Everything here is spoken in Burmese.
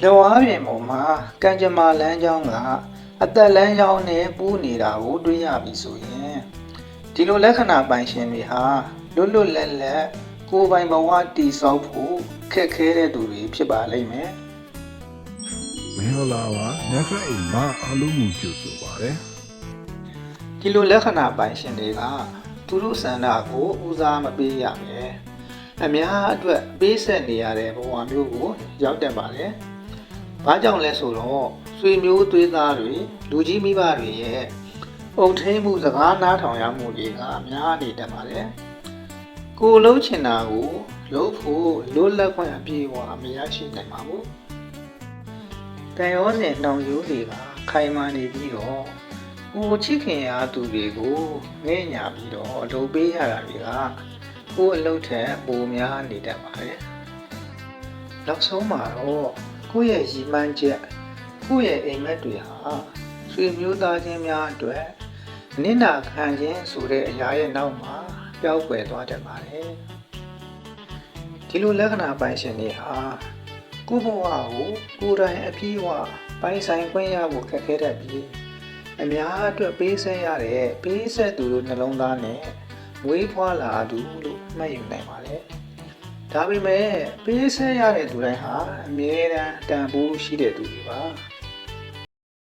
လောအားပြင်ပေါ်မှာကံကြမ္မာလမ်းကြောင်းကအသက်လမ်းကြောင်းနဲ့ပူးနေတာကိုတွေ့ရပြီဆိုရင်ဒီလိုလက္ခဏာပိုင်ရှင်တွေဟာလွတ်လွတ်လပ်လပ်ကိုယ်ပိုင်ဘဝတည်ဆောက်ဖို့ခက်ခဲတဲ့သူတွေဖြစ်ပါလိမ့်မယ်မင်္ဂလာပါနက်ဖက်အိမ်မှာအားလုံးကိုကြိုဆိုပါရစေဒီလိုလက္ခဏာပိုင်ရှင်တွေကသူတို့ဆန္ဒကိုဦးစားမပေးရမယ်အများအတွက်ပေးဆက်နေရတဲ့ဘဝမျိုးကိုရောက်တက်ပါတယ်။ဘာကြောင့်လဲဆိုတော့ဆွေမျိုးသွေးသားတွေလူကြီးမိဘတွေရဲ့အုပ်ထိန်းမှုစကားနားထောင်ရမှုတွေကများနေတတ်ပါတယ်။ကိုယ်လုံးချင်တာကိုလုပ်ဖို့လွတ်လပ်ခွင့်အပြည့်အဝမရရှိနိုင်ပါဘူး။တန်ရောစဉ်နှောင်ရိုးတွေကခိုင်မာနေပြီးတော့ကိုချစ်ခင်ရသူတွေကိုငဲ့ညာပြီးတော့အလုပ်ပေးရတာတွေကကိုယ်အလုပ်ထက်ပိုများနေတတ်ပါတယ်။နောက်ဆုံးမှာတော့ကိုယ့်ရဲ့ရည်မှန်းချက်ကိုယ့်ရဲ့အိမ်မက်တွေဟာဆွေမျိုးသားချင်းများအတွက်နင့်နာခံခြင်းဆိုတဲ့အရာရဲ့နောက်မှာပျောက်ကွယ်သွားတတ်ပါတယ်။ဒီလိုလက္ခဏာပိုင်ရှင်တွေဟာကိုယ့်ဘဝကိုကိုယ်တိုင်အပြည့်အဝပိုင်ဆိုင်ခွင့်ရဖို့ခက်ခဲတတ်ပြီးအများအတွက်ပေးဆက်ရတဲ့ပေးဆက်သူတို့နှလုံးသားနဲ့ဝေးဖွာလာသူလို့မှတ်ယူနိုင်ပါတယ်။ဒါပေမဲ့ပေးဆက်ရတဲ့သူတိုင်းဟာအမြဲတမ်းတန်ဖိုးရှိတဲ့သူတွေပါ။